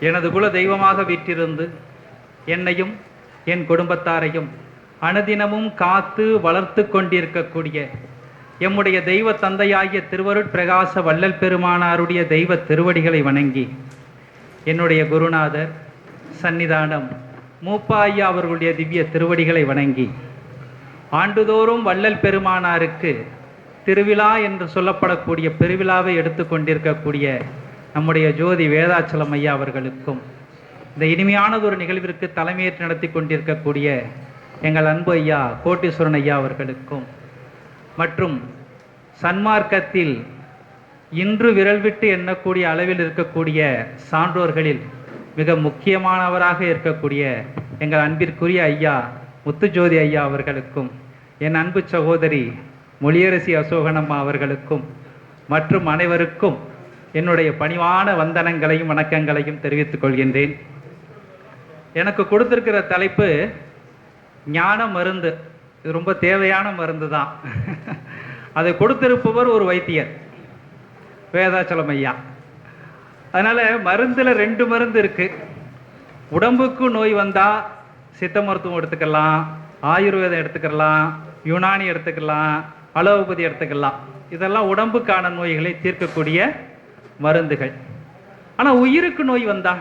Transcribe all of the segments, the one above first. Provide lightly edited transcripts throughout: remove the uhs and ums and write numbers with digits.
எனது குல தெய்வமாக வீற்றிருந்து என்னையும் என் குடும்பத்தாரையும் அனுதினமும் காத்து வளர்த்து கொண்டிருக்கக்கூடிய எம்முடைய தெய்வ தந்தையாகிய திருவருட்பிரகாச வள்ளல் பெருமானாருடைய தெய்வ திருவடிகளை வணங்கி என்னுடைய குருநாதர் சன்னிதானம் மூப்பாய்யா அவர்களுடைய திவ்ய திருவடிகளை வணங்கி ஆண்டுதோறும் வள்ளல் பெருமானாருக்கு திருவிழா என்று சொல்லப்படக்கூடிய பெருவிழாவை எடுத்து கொண்டிருக்கக்கூடிய நம்முடைய ஜோதி வேதாச்சலம் ஐயா அவர்களுக்கும் இந்த இனிமையானதொரு நிகழ்விற்கு தலைமையேற்று நடத்தி கொண்டிருக்கக்கூடிய எங்கள் அன்பு ஐயா கோட்டீஸ்வரன் ஐயா அவர்களுக்கும் மற்றும் சன்மார்க்கத்தில் இன்று விரல் விட்டு எண்ணக்கூடிய அளவில் இருக்கக்கூடிய சான்றோர்களில் மிக முக்கியமானவராக இருக்கக்கூடிய எங்கள் அன்பிற்குரிய ஐயா முத்துஜோதி ஐயா அவர்களுக்கும் என் அன்பு சகோதரி மொழியரசி அசோகனம்மா அவர்களுக்கும் மற்றும் அனைவருக்கும் என்னுடைய பணிவான வந்தனங்களையும் வணக்கங்களையும் தெரிவித்துக் கொள்கின்றேன். எனக்கு கொடுத்திருக்கிற தலைப்பு ஞான மருந்து. இது ரொம்ப தேவையான மருந்து தான். அதை கொடுத்திருப்பவர் ஒரு வைத்தியர், வேதாச்சலம் ஐயா. அதனால மருந்துல 2 மருந்து இருக்கு. உடம்புக்கு நோய் வந்தா சித்த மருத்துவம் எடுத்துக்கலாம், ஆயுர்வேதம் எடுத்துக்கலாம், யுனானி எடுத்துக்கலாம், அலோபதி எடுத்துக்கலாம். இதெல்லாம் உடம்புக்கான நோய்களை தீர்க்கக்கூடிய மருந்துகள். ஆனா உயிருக்கு நோய் வந்தா,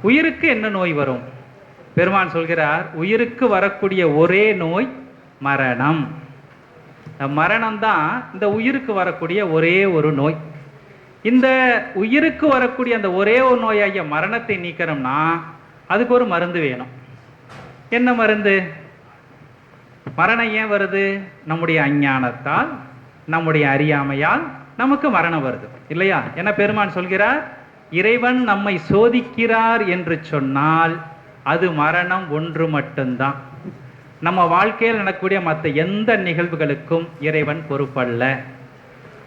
உயிருக்கு என்ன நோய் வரும்? பெருமான் சொல்கிறார், உயிருக்கு வரக்கூடிய ஒரே நோய் மரணம். மரணம் தான் இந்த உயிருக்கு வரக்கூடிய ஒரே ஒரு நோய். இந்த உயிருக்கு வரக்கூடிய அந்த ஒரே ஒரு நோயாகிய மரணத்தை நீக்கணும்னா அதுக்கு ஒரு மருந்து வேணும். என்ன மருந்து? மரணம் ஏன் வருது? நம்முடைய அஞ்ஞானத்தால், நம்முடைய அறியாமையால் நமக்கு மரணம் வருது இல்லையா? என பெருமான் சொல்கிறார், இறைவன் நம்மை சோதிக்கிறார் என்று சொன்னால் அது மரணம் ஒன்று மட்டும்தான். நம்ம வாழ்க்கையில் நடக்கக்கூடிய மற்ற எந்த நிகழ்வுகளுக்கும் இறைவன் பொறுப்பல்ல.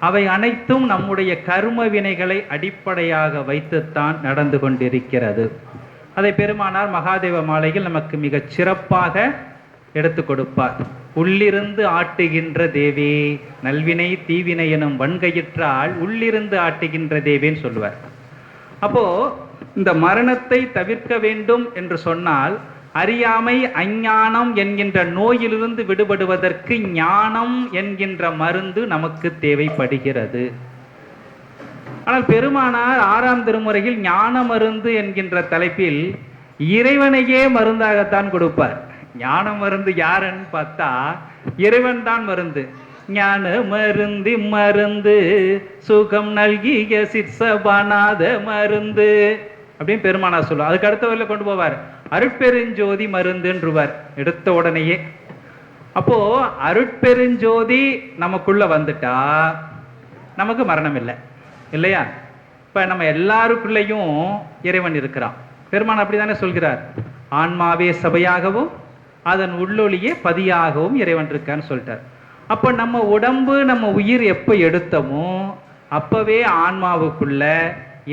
அவை அனைத்தும் நம்முடைய கர்ம வினைகளை அடிப்படையாக வைத்துத்தான் நடந்து கொண்டிருக்கிறது. அதை பெருமானார் மகாதேவ மாலையில் நமக்கு மிகச் சிறப்பாக எடுத்து கொடுப்பார். உள்ளிருந்து ஆட்டுகின்ற தேவே நல்வினை தீவினை எனும் வன்கையிற்றால் உள்ளிருந்து ஆட்டுகின்ற தேவேன்னு சொல்லுவார். அப்போ இந்த மரணத்தை தவிர்க்க வேண்டும் என்று சொன்னால் அறியாமை அஞ்ஞானம் என்கின்ற நோயிலிருந்து விடுபடுவதற்கு ஞானம் என்கின்ற மருந்து நமக்கு தேவைப்படுகிறது. ஆனால் பெருமானார் 6ஆம் திருமுறையில் ஞான மருந்து என்கின்ற தலைப்பில் இறைவனையே மருந்தாகத்தான் கொடுப்பார். ஞான மருந்து யாருன்னு பார்த்தா இறைவன் தான் மருந்து. ஞான மருந்து மருந்து சுகம் நல்கிய சிற்சபானாத மருந்து அப்படின்னு பெருமானார் சொல்லுவார். அதுக்கு அடுத்த வரையில கொண்டு போவார், அருட்பெருஞ்சோதி மருந்துன்றுவார் எடுத்த உடனேயே. அப்போ அருட்பெருஞ்சோதி நமக்குள்ள வந்துட்டா நமக்கு மரணம் இல்லை இல்லையா? இப்ப நம்ம எல்லாருக்குள்ளேயும் இறைவன் இருக்கிறான். பெருமான் அப்படித்தானே சொல்கிறார், ஆன்மாவே சபையாகவும் அதன் உள்ளொளியே பதியாகவும் இறைவன் இருக்கான்னு சொல்லிட்டார். அப்ப நம்ம உடம்பு நம்ம உயிர் எப்ப எடுத்தோமோ அப்பவே ஆன்மாவுக்குள்ள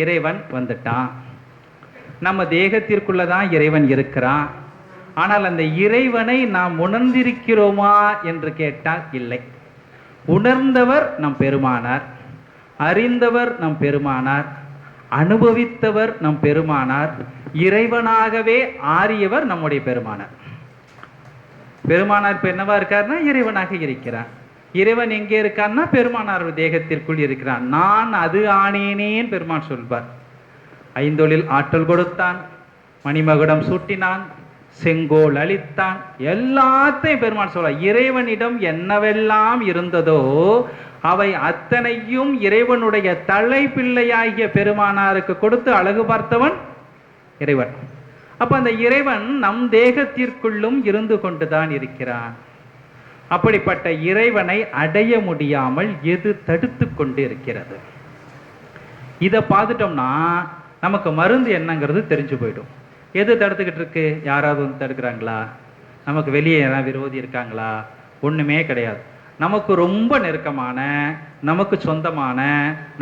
இறைவன் வந்துட்டான். நம்ம தேகத்திற்குள்ளதான் இறைவன் இருக்கிறான். ஆனால் அந்த இறைவனை நாம் உணர்ந்திருக்கிறோமா என்று கேட்டால் இல்லை. உணர்ந்தவர் நம் பெருமானார், அறிந்தவர் நம் பெருமானார், அனுபவித்தவர் நம் பெருமானார், இறைவனாகவே ஆறியவர் நம்முடைய பெருமானார். பெருமானார் இப்ப என்னவா இருக்காருன்னா இறைவனாக இருக்கிறார். இறைவன் எங்கே இருக்கான்னா பெருமானார் தேகத்திற்குள் இருக்கிறான். நான் அது ஆனேனேன் பெருமான் சொல்வார். ஐந்தொழில் ஆற்றல் கொடுத்தான், மணிமகுடம் சூட்டினான், செங்கோல் அளித்தான், எல்லாத்தையும் பெருமான் சொல்ல. இறைவனிடம் என்னவெல்லாம் இருந்ததோ அவை அத்தனையும் இறைவனுடைய தலை பிள்ளையாகிய பெருமானாருக்கு கொடுத்து அழகு பார்த்தவன் இறைவன். அப்ப அந்த இறைவன் நம் தேகத்திற்குள்ளும் இருந்து கொண்டுதான் இருக்கிறான். அப்படிப்பட்ட இறைவனை அடைய முடியாமல் எது தடுத்து கொண்டு இருக்கிறது? இதை பார்த்துட்டோம்னா நமக்கு மருந்து என்னங்கிறது தெரிஞ்சு போயிடும். எது தடுத்துக்கிட்டு இருக்கு? யாராவது வந்து தடுக்கிறாங்களா? நமக்கு வெளியே யாராவது விரோதி இருக்காங்களா? ஒண்ணுமே கிடையாது. நமக்கு ரொம்ப நெருக்கமான, நமக்கு சொந்தமான,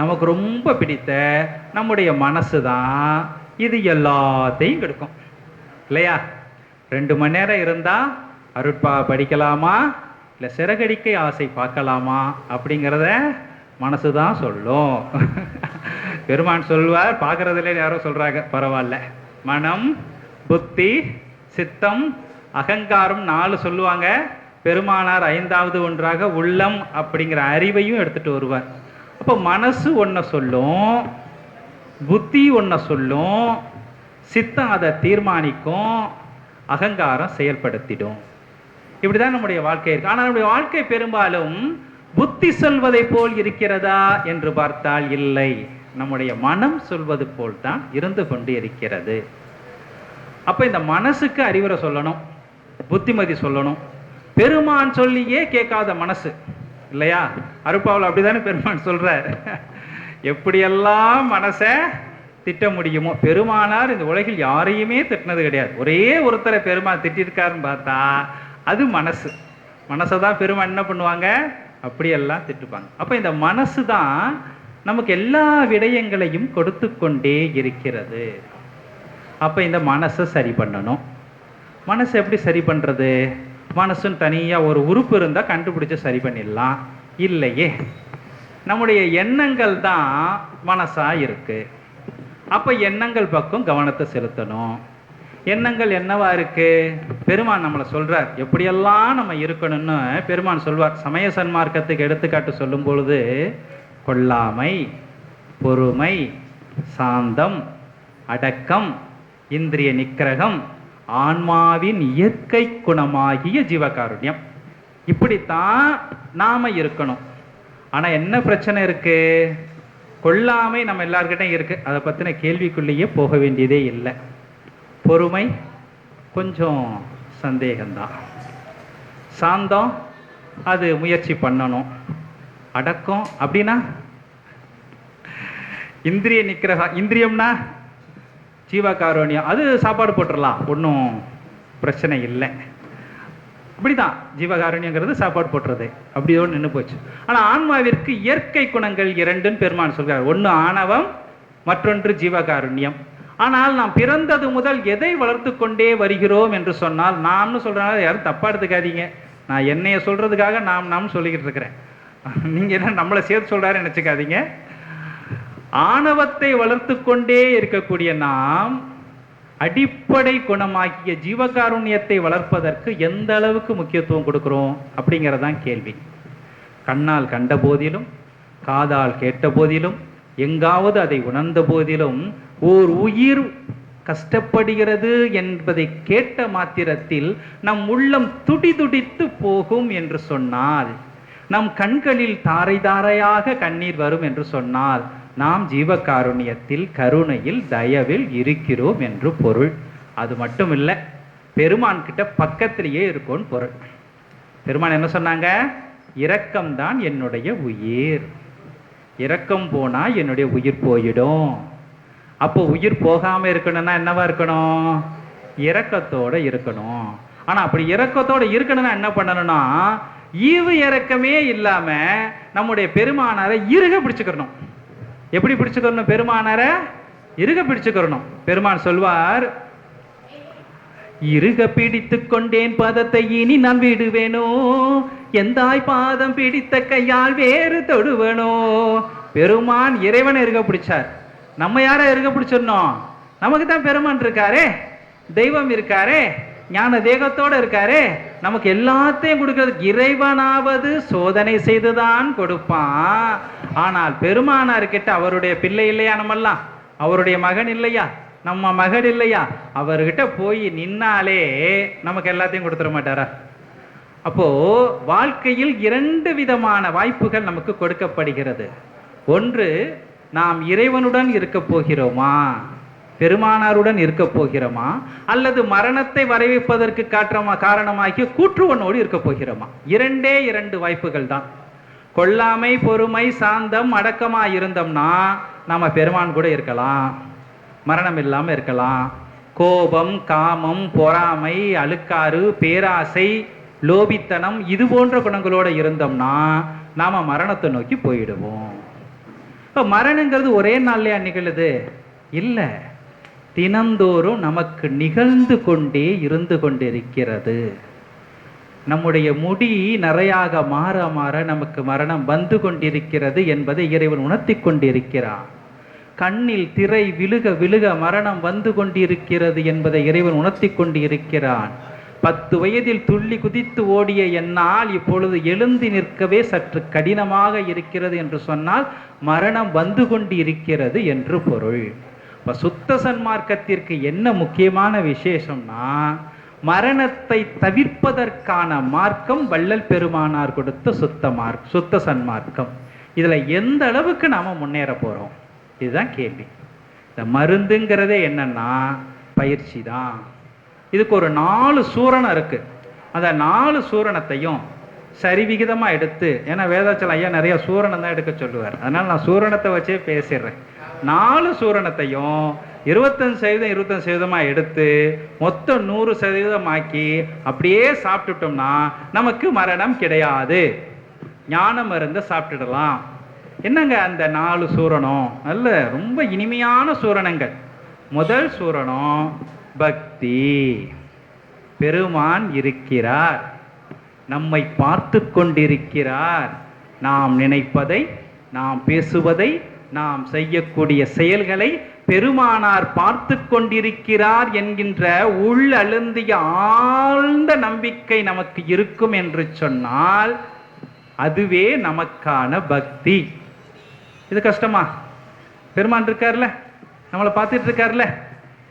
நமக்கு ரொம்ப பிடித்த நம்முடைய மனசு தான் இது எல்லாத்தையும் கெடுக்கும் இல்லையா? 2 மணி நேரம் இருந்தா அருட்பா படிக்கலாமா இல்லை சிறகடிக்கை ஆசை பார்க்கலாமா அப்படிங்கிறத மனசு தான் சொல்லும். பெருமான் சொல்வார், பார்க்கறதுல யாரோ சொல்றாங்க, பரவாயில்ல, மனம், புத்தி, சித்தம், அகங்காரம் 4 சொல்லுவாங்க. பெருமானார் 5வது ஒன்றாக உள்ளம் அப்படிங்கிற அறிவையும் எடுத்துட்டு வருவார். அப்போ மனசு ஒன்றை சொல்லும், புத்தி ஒன்றை சொல்லும், சித்தம் அதை தீர்மானிக்கும், அகங்காரம் செயல்படுத்திடும். இப்படிதான் நம்முடைய வாழ்க்கை இருக்கு. ஆனால் நம்முடைய வாழ்க்கை பெரும்பாலும் புத்தி சொல்வதை போல் இருக்கிறதா என்று பார்த்தால் இல்லை, நம்முடைய மனம் சொல்வது போல் தான் இருந்து கொண்டு இருக்கிறது. அப்ப இந்த மனசுக்கு அறிவுரை சொல்லணும், புத்திமதி சொல்லணும். பெருமான் சொல்லியே கேட்காத மனசு இல்லையா? அருப்பாவில் அப்படிதானே பெருமான் சொல்றார், எப்படியெல்லாம் மனசை திட்ட முடியுமோ. பெருமானார் இந்த உலகில் யாரையுமே திட்டினது கிடையாது. ஒரே ஒருத்தரை பெருமான் திட்டிருக்காருன்னு பார்த்தா அது மனசு. மனசை தான் பெருமான் என்ன பண்ணுவாங்க, அப்படியெல்லாம் திட்டுப்பாங்க. அப்போ இந்த மனசு தான் நமக்கு எல்லா விடயங்களையும் கொடுத்து கொண்டே இருக்கிறது. அப்போ இந்த மனசை சரி பண்ணணும். மனசை எப்படி சரி பண்ணுறது? மனசுன்னு தனியாக ஒரு உறுப்பு இருந்தால் கண்டுபிடிச்சி சரி பண்ணிடலாம். இல்லையே, நம்முடைய எண்ணங்கள் தான் மனசாக இருக்குது. அப்போ எண்ணங்கள் பக்கம் கவனத்தை செலுத்தணும். எண்ணங்கள் என்னவா இருக்கு? பெருமான் நம்மளை சொல்றார் எப்படியெல்லாம் நம்ம இருக்கணும்னு பெருமான் சொல்வார். சமய சன்மார்க்கத்துக்கு எடுத்துக்காட்டு சொல்லும் பொழுது, கொல்லாமை, பொறுமை, சாந்தம், அடக்கம், இந்திரிய நிக்கிரகம், ஆன்மாவின் இயற்கை குணமாகிய ஜீவகாருண்யம், இப்படித்தான் நாம இருக்கணும். ஆனா என்ன பிரச்சனை இருக்கு? கொல்லாமை நம்ம எல்லார்கிட்டையும் இருக்கு, அதை பத்தின கேள்விக்குள்ளேயே போக வேண்டியதே இல்லை. பொறுமை கொஞ்சம் சந்தேகம்தான். சாந்தம் அது முயற்சி பண்ணணும். அடக்கம் அப்படின்னா இந்திரிய நிக்கிரகம், இந்திரியம்னா ஜீவகாருண்யம், அது சாப்பாடு போட்டுடலாம், ஒன்றும் பிரச்சனை இல்லை. அப்படிதான் ஜீவகாருண்யங்கிறது சாப்பாடு போட்டுறது, அப்படியோடு நின்று போச்சு. ஆனால் ஆன்மாவிற்கு இயற்கை குணங்கள் 2ன்னு பெருமான் சொல்கிறார். ஒன்று ஆணவம், மற்றொன்று ஜீவகாருண்யம். ஆனால் நாம் பிறந்தது முதல் எதை வளர்த்து கொண்டே வருகிறோம் என்று சொன்னால், நாம்னு சொல்றதுனால யாரும் தப்பா எடுத்துக்காதீங்க, நான் என்னைய சொல்றதுக்காக நாம் சொல்லிக்கிட்டு இருக்கிறேன், நீங்க என்ன நம்மளை சேர்த்து சொல்றாரு நினைச்சுக்காதீங்க. ஆணவத்தை வளர்த்து கொண்டே இருக்கக்கூடிய நாம் அடிப்படை குணமாக்கிய ஜீவகாருண்யத்தை வளர்ப்பதற்கு எந்த அளவுக்கு முக்கியத்துவம் கொடுக்கிறோம் அப்படிங்கிறதான் கேள்வி. கண்ணால் கண்ட போதிலும், காதால் கேட்ட போதிலும், எங்காவது அதை உணர்ந்த போதிலும், ஓர் உயிர் கஷ்டப்படுகிறது என்பதை கேட்ட மாத்திரத்தில் நம் உள்ளம் துடிதுடித்து போகும் என்று சொன்னால், நம் கண்களில் தாரை தாரையாக கண்ணீர் வரும் என்று சொன்னால், நாம் ஜீவகாருண்யத்தில், கருணையில், தயவில் இருக்கிறோம் என்று பொருள். அது மட்டும் இல்லை, பெருமான் கிட்ட பக்கத்திலேயே இருக்கும்னு பொருள். பெருமான் என்ன சொன்னாங்க? இரக்கம்தான் என்னுடைய உயிர், இரக்கம் போனா என்னுடைய உயிர் போயிடும். அப்போ உயிர் போகாம இருக்கணும்னா என்னவா இருக்கணும்? இரக்கத்தோட இருக்கணும். ஆனா அப்படி இரக்கத்தோட இருக்கணும்னா என்ன பண்ணணும்னா, ஈவு இரக்கமே இல்லாம நம்முடைய பெருமானாரை இறுக பிடிச்சுக்கணும். எப்படி பிடிச்சுக்கணும்? பெருமானாரை இறுக பிடிச்சுக்கணும். பெருமான் சொல்வார், இறுக பிடித்து கொண்டேன் பாதத்தை இனி நான் விடுவேனோ, எந்தாய் பாதம் பிடித்த கையால் வேறு தொடுவேனோ. பெருமான் இறைவனை இறுக பிடிச்சார். நம்ம யாரை இறுக பிடிச்சிடணும்? நமக்கு தான் பெருமான் இருக்காரே, தெய்வம் இருக்காரே, ஞான தேகத்தோட இருக்காரே, நமக்கு எல்லாத்தையும் கொடுக்கறதுக்கு. இறைவனாவது சோதனை செய்துதான் கொடுப்பான். ஆனால் பெருமானார்கிட்ட அவருடைய பிள்ளை இல்லையா? நம்மெல்லாம் அவருடைய மகன் இல்லையா? நம்ம மகன் இல்லையா? அவர்கிட்ட போய் நின்னாலே நமக்கு எல்லாத்தையும் கொடுத்துட மாட்டாரா? அப்போ வாழ்க்கையில் 2 விதமான வாய்ப்புகள் நமக்கு கொடுக்கப்படுகிறது. ஒன்று, நாம் இறைவனுடன் இருக்க போகிறோமா, பெருமானாருடன் இருக்க போகிறோமா, அல்லது மரணத்தை வரவைப்பதற்கு காரணமாகிய கூற்றுவனோடு இருக்க போகிறோமா? 2 வாய்ப்புகள் தான். கொல்லாமை, பொறுமை, சாந்தம், அடக்கமா இருந்தோம்னா நாம பெருமான் கூட இருக்கலாம், மரணம் இல்லாம இருக்கலாம். கோபம், காமம், பொறாமை, அழுக்காறு, பேராசை, லோபித்தனம், இது போன்ற குணங்களோட இருந்தோம்னா நாம மரணத்தை நோக்கி போயிடுவோம். இப்போ மரணங்கிறது ஒரே நாள்லையா நிகழுது? இல்லை, தினந்தோறும் நமக்கு நிகழ்ந்து கொண்டே இருந்து கொண்டிருக்கிறது. நம்முடைய முடி நிறையாக மாற மாற நமக்கு மரணம் வந்து கொண்டிருக்கிறது என்பதை இறைவன் உணர்த்தி கொண்டிருக்கிறான். கண்ணில் திரை விழுக விழுக மரணம் வந்து கொண்டிருக்கிறது என்பதை இறைவன் உணர்த்தி கொண்டு இருக்கிறான். 10 வயதில் துள்ளி குதித்து ஓடிய என்னால் இப்பொழுது எழுந்து நிற்கவே சற்று கடினமாக இருக்கிறது என்று சொன்னால் மரணம் வந்து கொண்டு இருக்கிறது என்று பொருள். இப்போ சுத்த சன்மார்க்கத்திற்கு என்ன முக்கியமான விசேஷம்னா, மரணத்தை தவிர்ப்பதற்கான மார்க்கம் வள்ளல் பெருமானார் கொடுத்த சுத்த சன்மார்க்கம். இதில் எந்த அளவுக்கு நாம் முன்னேற போகிறோம், இதுதான் கேள்வி. இந்த மருந்துங்கிறதே என்னன்னா பயிற்சி தான். இதுக்கு ஒரு 4 சூரணம் இருக்குது. அந்த 4 சூரணத்தையும் சரிவிகிதமாக எடுத்து, ஏன்னா வேதாச்சலம் ஐயா நிறைய சூரணம் தான் எடுக்க சொல்லுவார், அதனால் நான் சூரணத்தை வச்சே பேசிடுறேன். 4 சூரணத்தையும் 25% 25% எடுத்து மொத்தம் 100% ஆக்கி அப்படியே சாப்பிட்டுட்டோம்னா நமக்கு மரணம் கிடையாது. ஞான மருந்தை சாப்பிட்டுடலாம். என்னங்க அந்த 4 சூரணம்? நல்ல ரொம்ப இனிமையான சூரணங்கள். முதல் சூரணம் பக்தி. பெருமான் இருக்கிறார், நம்மை பார்த்து கொண்டிருக்கிறார். நாம் நினைப்பதை, நாம் பேசுவதை, நாம் செய்யக்கூடிய செயல்களை பெருமானார் பார்த்து கொண்டிருக்கிறார் என்கின்ற உள்ளழுந்திய ஆழ்ந்த நம்பிக்கை நமக்கு இருக்கும் என்று சொன்னால் அதுவே நமக்கான பக்தி. இது கஷ்டமா? பெருமான் இருக்கார்ல, நம்மளை பார்த்துட்டு இருக்கார்ல.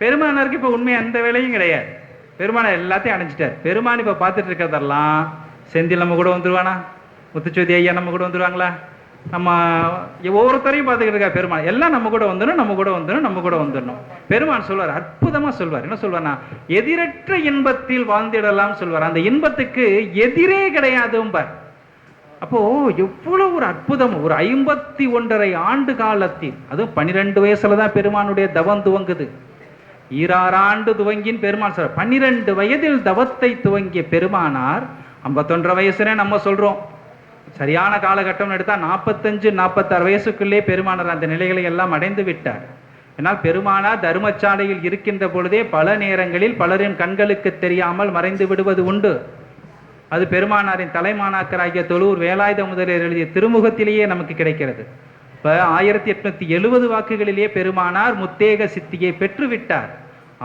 பெருமானாருக்கு இப்போ உண்மையாக எந்த வேலையும் கிடையாது. பெருமானை எல்லாத்தையும் அடைஞ்சிட்டார். பெருமான் இப்போ பார்த்துட்டு இருக்கிறதெல்லாம் செந்தில் நம்ம கூட வந்துடுவானா? முத்துச்சோதி ஐயா நம்ம கூட வந்துடுவாங்களா? நம்ம ஒவ்வொருத்தரையும் பார்த்துக்கிட்டு இருக்கா பெருமான். எல்லாம் நம்ம கூட வந்துடணும், நம்ம கூட வந்துடணும், நம்ம கூட வந்துடணும். பெருமான் சொல்வார், அற்புதமாக சொல்வார். என்ன சொல்வார்னா, எதிரற்ற இன்பத்தில் வாழ்ந்திடலாம் சொல்வார். அந்த இன்பத்துக்கு எதிரே கிடையாதும்பார். அப்போ எவ்வளவு ஒரு அற்புதம்! ஒரு 51.5 ஆண்டு காலத்தில், அதுவும் 12 வயசுல தான் பெருமானுடைய தவம் துவங்குது. 26 ஆண்டு துவங்கின் பெருமான் சொல்ற. 12 வயதில் தவத்தை துவங்கிய பெருமானார் 51 வயசுனே நம்ம சொல்றோம். சரியான காலகட்டம் எடுத்தா 45-46 வயசுக்குள்ளே பெருமானார் அந்த நிலைகளை எல்லாம் அடைந்து விட்டார். ஏன்னால் பெருமானார் தர்மசாலையில் இருக்கின்ற பொழுதே பல நேரங்களில் பலரின் கண்களுக்கு தெரியாமல் மறைந்து விடுவது உண்டு. அது பெருமானாரின் தலைமாணாக்கராகிய தொழூர் வேலாயுத முதலியார் எழுதிய திருமுகத்திலேயே நமக்கு கிடைக்கிறது. இப்போ 1870 வாக்குகளிலேயே பெருமானார் முத்தேக சித்தியை பெற்றுவிட்டார்.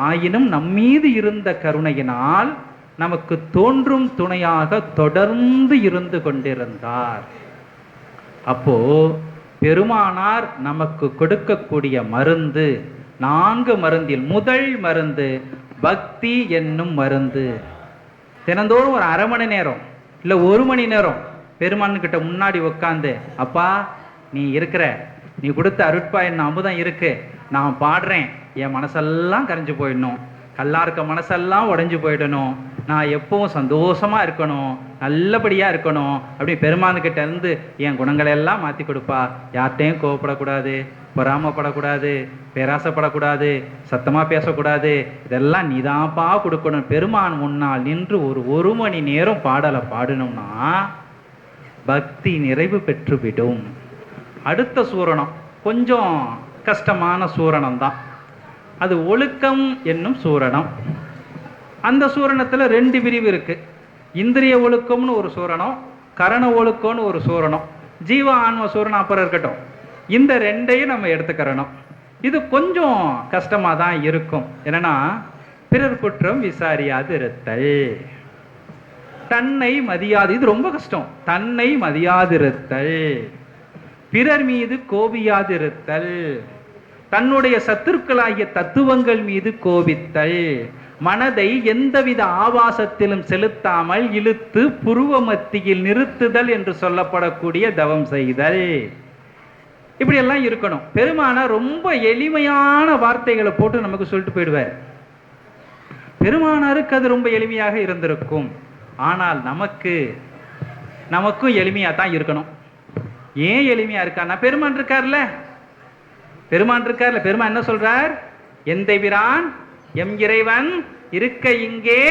ஆயினும் நம்மீது இருந்த கருணையினால் நமக்கு தோன்றும் துணையாக தொடர்ந்து இருந்து கொண்டிருந்தார். அப்போ பெருமானார் நமக்கு கொடுக்கக்கூடிய மருந்து 4 மருந்தில் முதல் மருந்து பக்தி என்னும் மருந்து. தினந்தோறும் ஒரு அரை மணி நேரம் இல்லை 1 மணி நேரம் பெருமான்கிட்ட முன்னாடி உட்காந்து, அப்பா நீ இருக்கிற, நீ கொடுத்த அருட்பா என்ன அமுதம் இருக்கு, நான் பாடுறேன், என் மனசெல்லாம் கரைஞ்சு போயிடணும், கல்லா இருக்க மனசெல்லாம் உடைஞ்சு போயிடணும், நான் எப்பவும் சந்தோஷமா இருக்கணும், நல்லபடியா இருக்கணும் அப்படி பெருமானுக்கிட்ட இருந்து என் குணங்களை எல்லாம் மாற்றி கொடுப்பா. யார்கிட்டையும் கோவப்படக்கூடாது, பொறாமப்படக்கூடாது, பேராசைப்படக்கூடாது, சத்தமாக பேசக்கூடாது, இதெல்லாம் நீதான்ப்பா கொடுக்கணும். பெருமான் முன்னால் நின்று ஒரு மணி நேரம் பாடலை பாடணும்னா பக்தி நிறைவு பெற்றுவிடும். அடுத்த சூரணம் கொஞ்சம் கஷ்டமான சூரணம் தான். அது ஒழுக்கம் என்னும் சூரணம். அந்த சூரணத்தில் 2 பிரிவு இருக்கு. இந்திரிய ஒழுக்கம்னு ஒரு சூரணம், கரண ஒழுக்கம்னு ஒரு சூரணம், ஜீவ ஆன்ம சூரணம் அப்புறம் இருக்கட்டும். இந்த 2ஐயும் நம்ம எடுத்துக்கிறணும். இது கொஞ்சம் கஷ்டமாக தான் இருக்கும். என்னன்னா, பிறர் குற்றம் விசாரியாது இருத்தல், தன்னை மதியாது, இது ரொம்ப கஷ்டம். தன்னை மதியாதிருத்தல், பிறர் மீது கோபியாதிருத்தல், தன்னுடைய சத்துருக்களாகிய தத்துவங்கள் மீது கோபித்தல், மனதை எந்தவித ஆபாசத்திலும் செலுத்தாமல் இழுத்து புருவ மத்தியில் நிறுத்துதல் என்று சொல்லப்படக்கூடிய தவம் செய்தல், இப்படி எல்லாம் இருக்கணும். பெருமானார் ரொம்ப எளிமையான வார்த்தைகளை போட்டு நமக்கு சொல்லிட்டு போயிடுவார். பெருமானாருக்கு அது ரொம்ப எளிமையாக இருந்திருக்கும். ஆனால் நமக்கும் எளிமையா தான் இருக்கணும். ஏன் எளிமையா இருக்கான்னா, பெருமான் இருக்கார்ல. பெருமான் என்ன சொல்றார்? எந்தை பிரான் எம் இறைவன் இருக்க இங்கே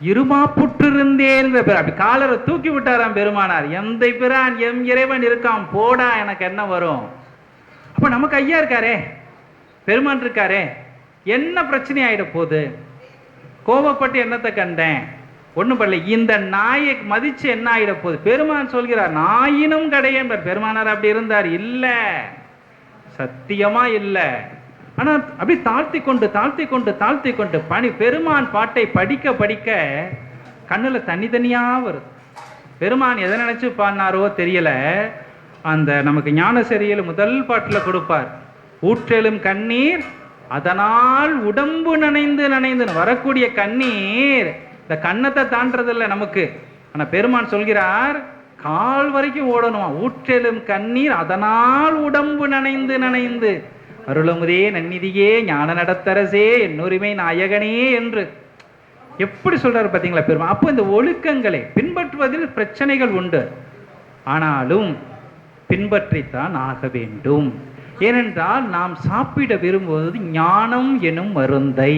இருமாப்புற்றிருந்தேன். அப்படி காலரை தூக்கி விட்டாராம் பெருமானார். எந்தை பிரான் எம் இறைவன் இருக்கான், போடா எனக்கு என்ன வரும். அப்ப நமக்கு ஐயா இருக்காரே, பெருமான் இருக்காரே, என்ன பிரச்சனை ஆயிட போகுது? கோபப்பட்டு என்னத்தை கண்டேன், ஒண்ணும் பண்ணல. இந்த நாயை மதிச்சு என்ன ஆயிட போகுது? பெருமான் சொல்கிறார், நாயினும் கடையன். பெருமானார் அப்படி இருந்தார் இல்ல, சத்தியமா இல்லை. ஆனா அப்படி தாழ்த்தி கொண்டு பெருமான் பாட்டை படிக்க படிக்க கண்ணுல தனித்தனியா வருது. பெருமான் எதை நினைச்சு பாடினாரோ தெரியல. அந்த நமக்கு ஞானசரியில் முதல் பாட்டுல கொடுப்பார், ஊற்றெழும் கண்ணீர் அதனால் உடம்பு நனைந்து வரக்கூடிய கண்ணீர் இந்த கண்ணத்தை தாண்டதில்லை நமக்கு. ஆனா பெருமான் சொல்கிறார், கால் வரைக்கும் ஓடணும். ஊற்றெழும் கண்ணீர் அதனால் உடம்பு நனைந்து அருளமுதே நன்னிதியே ஞான நடத்தரசே என்னுரிமை நாயகனே என்று எப்படி சொல்றாரு பார்த்தீங்களா பெருமான். அப்போ இந்த ஒழுக்கங்களை பின்பற்றுவதில் பிரச்சனைகள் உண்டு, ஆனாலும் பின்பற்றித்தான் ஆக வேண்டும். ஏனென்றால் நாம் சாப்பிட விரும்புவது ஞானம் எனும் மருந்தை.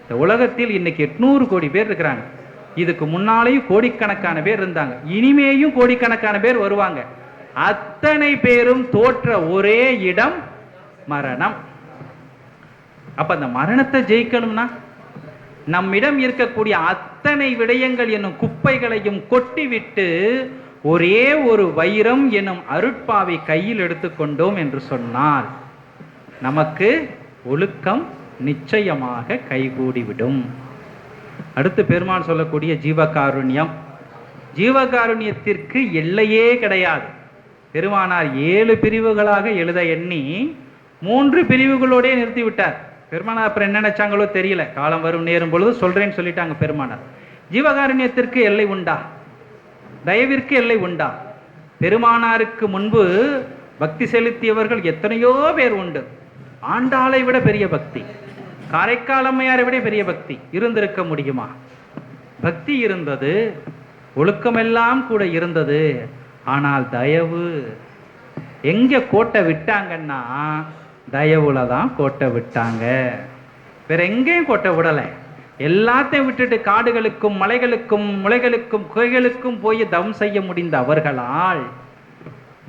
இந்த உலகத்தில் இன்னைக்கு 800 கோடி பேர் இருக்கிறாங்க. இதுக்கு முன்னாலேயும் கோடிக்கணக்கான பேர் இருந்தாங்க, இனிமேயும் கோடிக்கணக்கான பேர் வருவாங்க. அத்தனை பேரும் தோற்ற ஒரே இடம் மரணம். அப்ப அந்த மரணத்தை ஜெயிக்கணும்னா நம்மிடம் இருக்கக்கூடிய அத்தனை விடயங்கள் என்னும் குப்பைகளையும் கொட்டிவிட்டு ஒரே ஒரு வைரம் எனும் அருட்பாவை கையில் எடுத்துக்கொண்டோம் என்று சொன்னால் நமக்கு ஒழுக்கம் நிச்சயமாக கைகூடிவிடும். அடுத்து பெருமான் சொல்லக்கூடிய ஜீவகாருண்யம். ஜீவகாருண்யத்திற்கு எல்லையே கிடையாது. பெருமானார் 7 பிரிவுகளாக எழுத எண்ணி 3 பிரிவுகளோடே நிறுத்திவிட்டார். பெருமானார் அப்புறம் என்ன நினைச்சாங்களோ தெரியல. காலம் வரும் நேரும் பொழுது சொல்றேன்னு சொல்லிட்டாங்க பெருமானார். ஜீவகாருண்யத்திற்கு எல்லை உண்டா? தயவிற்கு எல்லை உண்டா? பெருமானாருக்கு முன்பு பக்தி செலுத்தியவர்கள் எத்தனையோ பேர் உண்டு. ஆண்டாளை விட பெரிய பக்தி, காரைக்கால் அம்மையாரை விட பெரிய பக்தி இருந்திருக்க முடியுமா? பக்தி இருந்தது, ஒழுக்கமெல்லாம் கூட இருந்தது. ஆனால் தயவு எங்க கோட்டை விட்டாங்கன்னா தயவுல தான் கோட்டை விட்டாங்க. வேற எங்கேயும் கோட்டை விடலை. எல்லாத்தையும் விட்டுட்டு காடுகளுக்கும் மலைகளுக்கும் முளைகளுக்கும் குகைகளுக்கும் போய் தவம் செய்ய முடிந்த அவர்களால்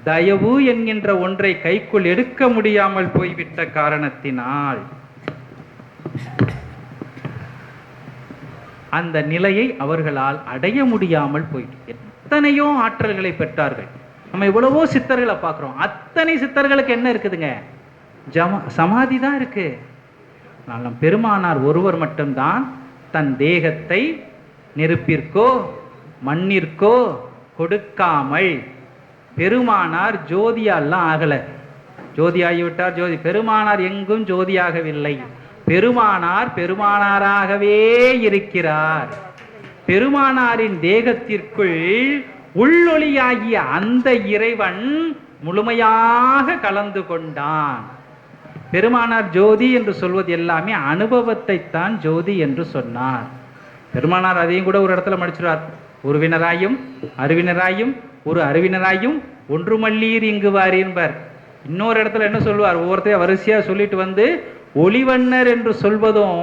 தயவு என்கின்ற ஒன்றை கைக்குள் எடுக்க முடியாமல் போய்விட்ட காரணத்தினால் அந்த நிலையை அவர்களால் அடைய முடியாமல் போயிட்டு எத்தனையோ ஆற்றல்களை பெற்றார்கள். நம்ம எவ்வளவோ சித்தர்களை பார்க்கிறோம். அத்தனை சித்தர்களுக்கு என்ன இருக்குதுங்க? சமாதி தான் இருக்கு. நம் பெருமானார் ஒருவர் மட்டும்தான் தன் தேகத்தை நெருப்பிற்கோ மண்ணிற்கோ கொடுக்காமல், பெருமானார் ஜோதியெல்லாம் ஆகல. ஜோதியாகிவிட்டார் ஜோதி. பெருமானார் எங்கும் ஜோதியாகவில்லை. பெருமானாராகவே இருக்கிறார். பெருமானாரின் தேகத்திற்குள் உள்ளொளியாகிய அந்த இறைவன் முழுமையாக கலந்து கொண்டான். பெருமானார் ஜோதி என்று சொல்வது எல்லாமே அனுபவத்தை தான் ஜோதி என்று சொன்னார். பெருமானார் அதையும் கூட ஒரு இடத்துல மடிச்சிருவார். ஒருவினராயும் அருவினராயும் ஒரு அறிவினராயும் ஒன்றுமல்லீர் இங்கு வார் என்பார். இன்னொரு இடத்துல என்ன சொல்லுவார்? ஒவ்வொருத்தையும் வரிசையா சொல்லிட்டு வந்து ஒளிவண்ணர் என்று சொல்வதும்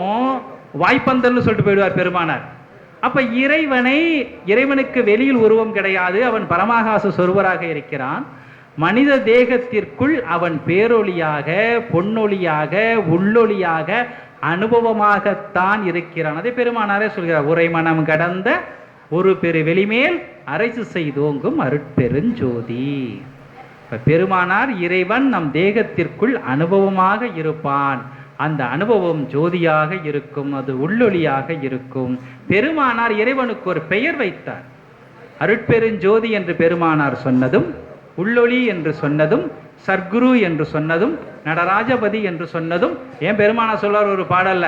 வாய்ப்பந்தல்னு சொல்லிட்டு போயிடுவார் பெருமானார். அப்ப இறைவனுக்கு வெளியில் உருவம் கிடையாது. அவன் பரமாகாச சொருவராக இருக்கிறான். மனித தேகத்திற்குள் அவன் பேரொளியாக, பொன்னொளியாக, உள்ளொளியாக, அனுபவமாகத்தான் இருக்கிறான். அதை பெருமானாரே சொல்கிறார், உரை மனம் கடந்த ஒரு பெரு வெளிமேல் அரசு செய்தோங்கும் அருட்பெருஞ்சோதி. பெருமானார் இறைவன் நம் தேகத்திற்குள் அனுபவமாக இருப்பான். அந்த அனுபவம் ஜோதியாக இருக்கும், அது உள்ளொளியாக இருக்கும். பெருமானார் இறைவனுக்கு ஒரு பெயர் வைத்தார். அருட்பெருஞ்சோதி என்று பெருமானார் சொன்னதும், உள்ளொளி என்று சொன்னதும், சர்க்குரு என்று சொன்னதும், நடராஜபதி என்று சொன்னதும், ஏன் பெருமானார் சொல்வார் ஒரு பாடல்ல,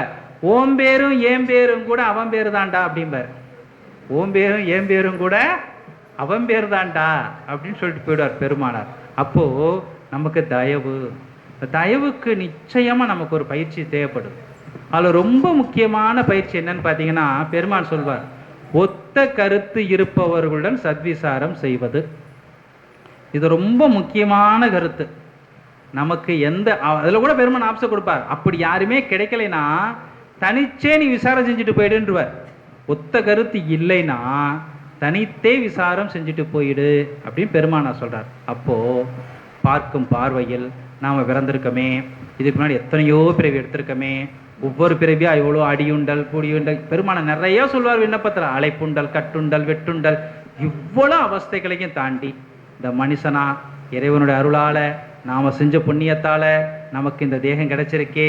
ஓம் பேரும் ஏன் பேரும் கூட அவன் பேரு தாண்டா அப்படிம்பார். ஓம் பேரும் ஏன் பேரும் கூட அவன் பேர் தாண்டா அப்படின்னு சொல்லிட்டு போயிடுவார் பெருமானார். அப்போ நமக்கு தயவுக்கு நிச்சயமா நமக்கு ஒரு பயிற்சி தேவைப்படும். அதில் ரொம்ப முக்கியமான பயிற்சி என்னன்னு பார்த்தீங்கன்னா, பெருமான் சொல்வார், ஒத்த கருத்து இருப்பவர்களுடன் சத்விசாரம் செய்வது. இது ரொம்ப முக்கியமான கருத்து. நமக்கு அதில் கூட பெருமான் ஆப்ஷன் கொடுப்பார், அப்படி யாருமே கிடைக்கலைன்னா தனிச்சே நீ விசாரம் செஞ்சுட்டு போயிடுன்றுவார். ஒத்த கருத்து இல்லைன்னா தனித்தே விசாரம் செஞ்சுட்டு போயிடு அப்படின்னு பெருமானார் சொல்றார். அப்போ பார்க்கும் பார்வையில் நாம் பிறந்திருக்கோமே, இதுக்கு முன்னாடி எத்தனையோ பிறவி எடுத்திருக்கோமே, ஒவ்வொரு பிறவியா எவ்வளோ அடியுண்டல் கூடியுண்டல், பெருமானார் நிறைய சொல்வார் விண்ணப்பத்தில், அழைப்புண்டல் கட்டுண்டல் வெட்டுண்டல், இவ்வளோ அவஸ்தைகளையும் தாண்டி இந்த மனுஷனா இறைவனுடைய அருளால நாம் செஞ்ச புண்ணியத்தால் நமக்கு இந்த தேகம் கிடைச்சிருக்கே,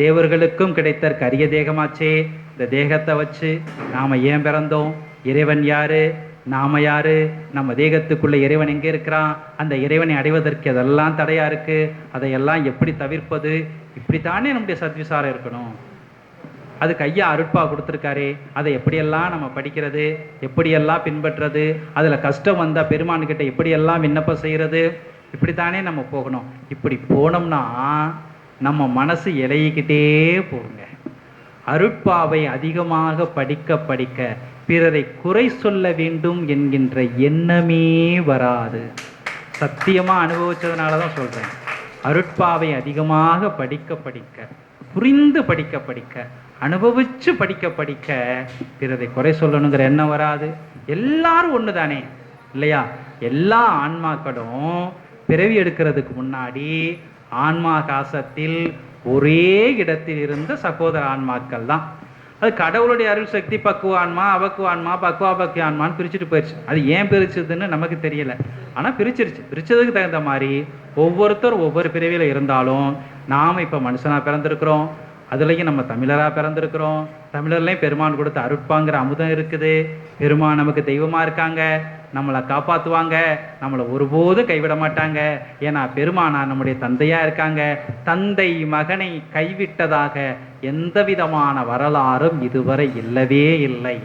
தேவர்களுக்கும் கிடைத்தற்கு அரிய தேகமாச்சே. இந்த தேகத்தை வச்சு நாம் ஏன் பிறந்தோம், இறைவன் யார், நாம் யார், நம்ம தேகத்துக்குள்ளே இறைவன் எங்கே இருக்கிறான், அந்த இறைவனை அடைவதற்கு அதெல்லாம் தடையாக இருக்குது, அதையெல்லாம் எப்படி தவிர்ப்பது, இப்படித்தானே நம்முடைய சத்விசாரம் இருக்கணும். அதுக்கு ஐயா அருட்பா கொடுத்துருக்காரு. அதை எப்படியெல்லாம் நம்ம படிக்கிறது, எப்படியெல்லாம் பின்பற்றுறது, அதில் கஷ்டம் வந்தால் பெருமான்கிட்ட எப்படியெல்லாம் விண்ணப்பம் செய்கிறது, இப்படித்தானே நம்ம போகணும். இப்படி போனோம்னா நம்ம மனசு இலையிக்கிட்டே போகுங்க. அருட்பாவை அதிகமாக படிக்க படிக்க பிறரை குறை சொல்ல வேண்டும் என்கின்ற எண்ணமே வராது. சத்தியமாக அனுபவிச்சதுனால தான் சொல்கிறேன். அருட்பாவை அதிகமாக படிக்க படிக்க, புரிந்து படிக்க படிக்க, அனுபவிச்சு படிக்க படிக்க பிறரை குறை சொல்லணுங்கிற எண்ணம் வராது. எல்லாரும் ஒன்று தானே இல்லையா? எல்லா ஆன்மாக்களும் பிறவி எடுக்கிறதுக்கு முன்னாடி ஆன்மா காசத்தில் ஒரே இடத்தில் இருந்த சகோதர ஆன்மாக்கள் தான். அது கடவுளுடைய அருள் சக்தி பக்குவ ஆன்மா, அபக்குவ ஆன்மா, பக்குவாபக்கிய ஆன்மான்னு பிரிச்சுட்டு போயிடுச்சு. அது ஏன் பிரிச்சதுன்னு நமக்கு தெரியல, ஆனால் பிரிச்சிருச்சு. பிரிச்சதுக்கு தகுந்த மாதிரி ஒவ்வொருத்தரும் ஒவ்வொரு பிறவியில் இருந்தாலும் நாம் இப்போ மனுஷனாக பிறந்திருக்கிறோம், அதுலேயும் நம்ம தமிழராக பிறந்திருக்கிறோம். தமிழர்லேயும் பெருமான் கொடுத்த அருட்பாங்கிற அமுதம் இருக்குது. பெருமான் நமக்கு தெய்வமாக இருக்காங்க, நம்மளை காப்பாற்றுவாங்க, நம்மளை ஒருபோதும் கைவிட மாட்டாங்க. ஏன்னா பெருமானா நம்முடைய தந்தையாக இருக்காங்க. தந்தை மகனை கைவிட்டதாக எந்த விதமான வரலாறும் இதுவரை இல்லவே இல்லை.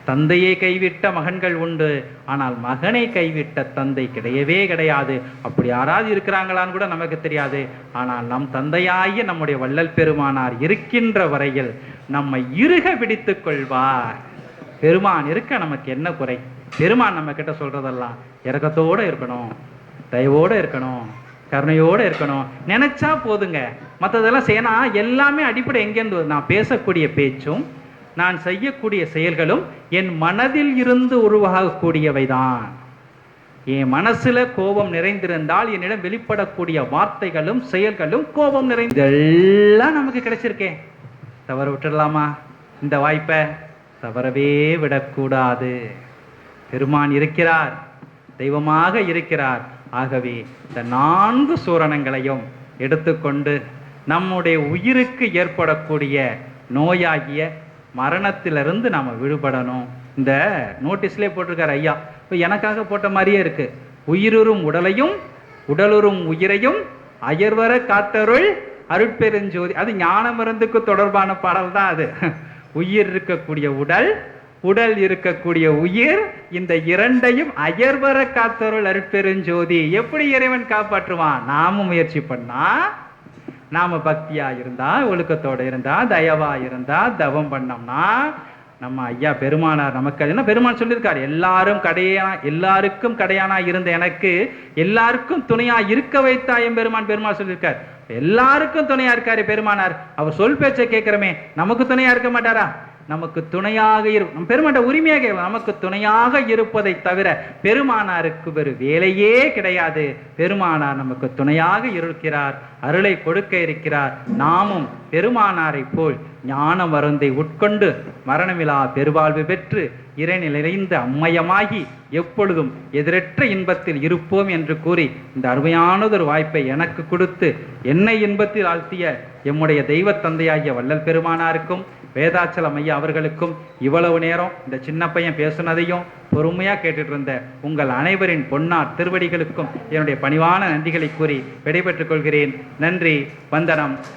தந்தையை கைவிட்ட மகன்கள் உண்டு, ஆனால் மகனை கைவிட்ட தந்தை கிடையவே கிடையாது. அப்படி யாராவது இருக்கிறாங்களான்னு கூட நமக்கு தெரியாது. ஆனால் நம் தந்தையாகிய நம்முடைய வள்ளல் பெருமானார் இருக்கின்ற வரையில் நம்மை இறுக பிடித்து கொள்வார். பெருமான் இருக்க நமக்கு என்ன குறை? பெருமான் நம்ம கிட்ட சொல்றதெல்லாம் இரக்கத்தோடு இருக்கணும், தயவோடு இருக்கணும், கருணையோடு இருக்கணும், நினைச்சா போதுங்க. மற்றதெல்லாம் செய்யணும். எல்லாமே அடிப்படை எங்கேருந்து? நான் பேசக்கூடிய பேச்சும் நான் செய்யக்கூடிய செயல்களும் என் மனதில் இருந்து உருவாகக்கூடியவைதான். என் மனசுல கோபம் நிறைந்திருந்தால் என்னிடம் வெளிப்படக்கூடிய வார்த்தைகளும் செயல்களும் கோபம் நிறைந்த இதெல்லாம் நமக்கு கிடைச்சிருக்கேன். தவற விட்டுடலாமா? இந்த வாய்ப்பை தவறவே விடக்கூடாது. பெருமான் இருக்கிறார், தெய்வமாக இருக்கிறார். ஆகவே இந்த 4 சூரணங்களையும் எடுத்துக்கொண்டு நம்முடைய உயிருக்கு ஏற்படக்கூடிய நோயாகிய மரணத்திலிருந்து நாம் விடுபடணும். இந்த நோட்டீஸ்லேயே போட்டிருக்கார் ஐயா. இப்போ எனக்காக போட்ட மாதிரியே இருக்கு. உயிருறும் உடலையும் உடலுறும் உயிரையும் அயர்வர காத்தருள் அருட்பெருஞ்சோதி. அது ஞான மருந்துக்கு தொடர்பான பாடல் தான் அது. உயிர் இருக்கக்கூடிய உடல், உடல் இருக்கக்கூடிய உயிர், இந்த இரண்டையும் அயர்வர காத்தருள் அருட்பெருஞ்சோதி. எப்படி இறைவன் காப்பாற்றுவான்? நாமும் முயற்சி பண்ணா, நாம பக்தியா இருந்தா, ஒழுக்கத்தோடு இருந்தா, தயவா இருந்தா, தவம் பண்ணோம்னா நம்ம ஐயா பெருமானார் நமக்கு என்ன பெருமான் சொல்லியிருக்காரு, எல்லாருக்கும் கடையானா இருந்த எனக்கு எல்லாருக்கும் துணையா இருக்க வைத்தா என் பெருமான் சொல்லியிருக்கார். எல்லாருக்கும் துணையா இருக்காரு பெருமானார். அவர் சொல் பேச்சை கேட்கிறோமே, நமக்கு துணையா இருக்க மாட்டாரா? நமக்கு துணையாக இருக்கும். பெருமாண்ட உரிமையாக நமக்கு துணையாக இருப்பதை தவிர பெருமானாருக்கு வேறு வேலையே கிடையாது. பெருமானார் நமக்கு துணையாக இருக்கிறார், அருளை கொடுக்க இருக்கிறார். நாமும் பெருமானாரை போல் ஞான மருந்தை உட்கொண்டு மரணமிலா பெருவாழ்வு பெற்று இறைநிலைந்த அம்மயமாகி எப்பொழுதும் எதிரற்ற இன்பத்தில் இருப்போம் என்று கூறி இந்த அருமையானதொரு வாய்ப்பை எனக்கு கொடுத்து என்னை இன்பத்தில் ஆழ்த்திய எம்முடைய தெய்வ தந்தையாகிய வள்ளல் பெருமானாருக்கும் வேதாச்சலம் ஐயா அவர்களுக்கும் இவ்வளவு நேரம் இந்த சின்ன பையன் பேசுனதையும் பொறுமையாக கேட்டுட்டு இருந்த உங்கள் அனைவரின் பொன்னார் திருவடிகளுக்கும் என்னுடைய பணிவான நன்றிகளை கூறி விடைபெற்றுக் கொள்கிறேன். நன்றி, வந்தனம்.